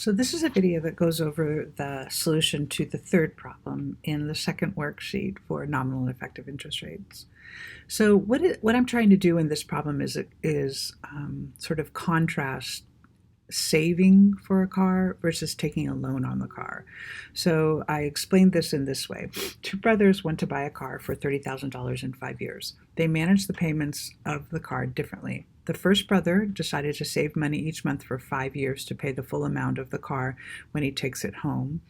So this is a video that goes over the solution to the third problem in the second worksheet for nominal and effective interest rates. So what I'm trying to do in this problem is sort of contrast saving for a car versus taking a loan on the car. So I explained this in this way. Two brothers went to buy a car for $30,000 in 5 years. They managed the payments of the car differently. The first brother decided to save money each month for 5 years to pay the full amount of the car when he takes it home.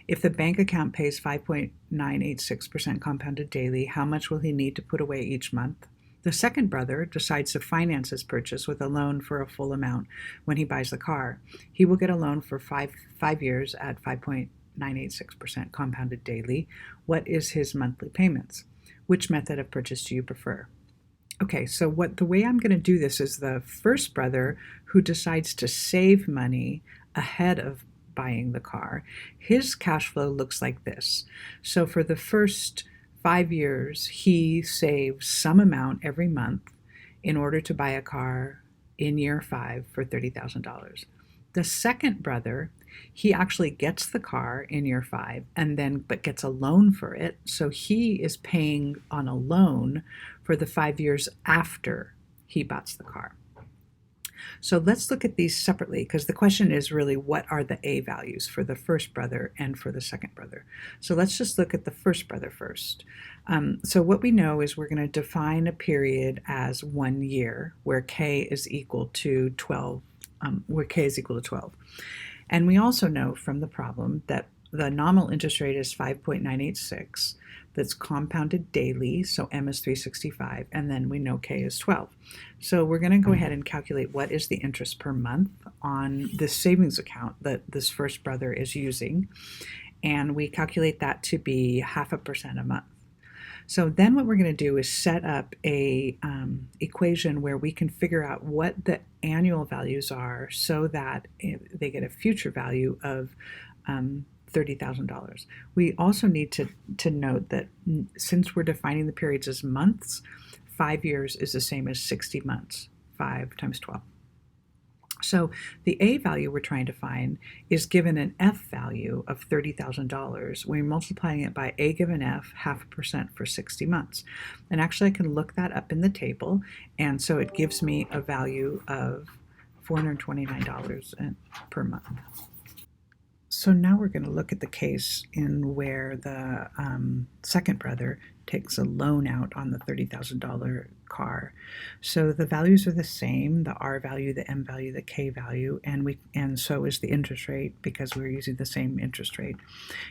If the bank account pays 5.986% compounded daily, how much will he need to put away each month? The second brother decides to finance his purchase with a loan for a full amount when he buys the car. He will get a loan for five years at 5.986% compounded daily. What is his monthly payments? Which method of purchase do you prefer? Okay, so the way I'm going to do this is the first brother who decides to save money ahead of buying the car, his cash flow looks like this. So for the first 5 years, he saves some amount every month in order to buy a car in year 5 for $30,000. The second brother, he actually gets the car in year 5 but gets a loan for it. So he is paying on a loan for the 5 years after he buys the car. So let's look at these separately, because the question is really what are the A values for the first brother and for the second brother. So let's just look at the first brother first. So what we know is we're going to define a period as 1 year where K is equal to 12, And we also know from the problem that the nominal interest rate is 5.986. That's compounded daily, so M is 365, and then we know K is 12. So we're going to go ahead and calculate what is the interest per month on this savings account that this first brother is using, and we calculate that to be 0.5% a month. So then what we're going to do is set up a equation where we can figure out what the annual values are so that they get a future value of $30,000. We also need to note that since we're defining the periods as months, 5 years is the same as 60 months, 5 times 12. So the A value we're trying to find is given an F value of $30,000. We're multiplying it by A given F, 0.5% for 60 months. And actually I can look that up in the table, and so it gives me a value of $429 per month. So now we're going to look at the case in where the second brother takes a loan out on the $30,000 car. So the values are the same, the R value, the M value, the K value, and so is the interest rate because we're using the same interest rate.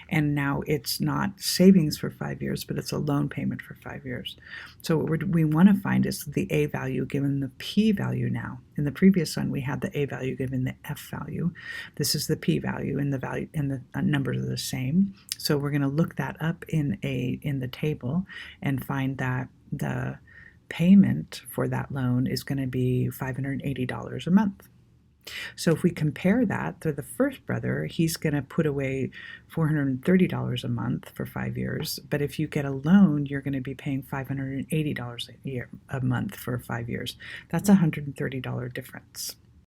And now it's not savings for 5 years, but it's a loan payment for 5 years. So what we want to find is the A value given the P value now. In the previous one, we had the A value given the F value. This is the P value, and the numbers are the same. So we're going to look that up in the table and find that the payment for that loan is going to be $580 a month. So if we compare that to the first brother, he's going to put away $430 a month for 5 years. But if you get a loan, you're going to be paying $580 a month for 5 years. That's a $130 difference.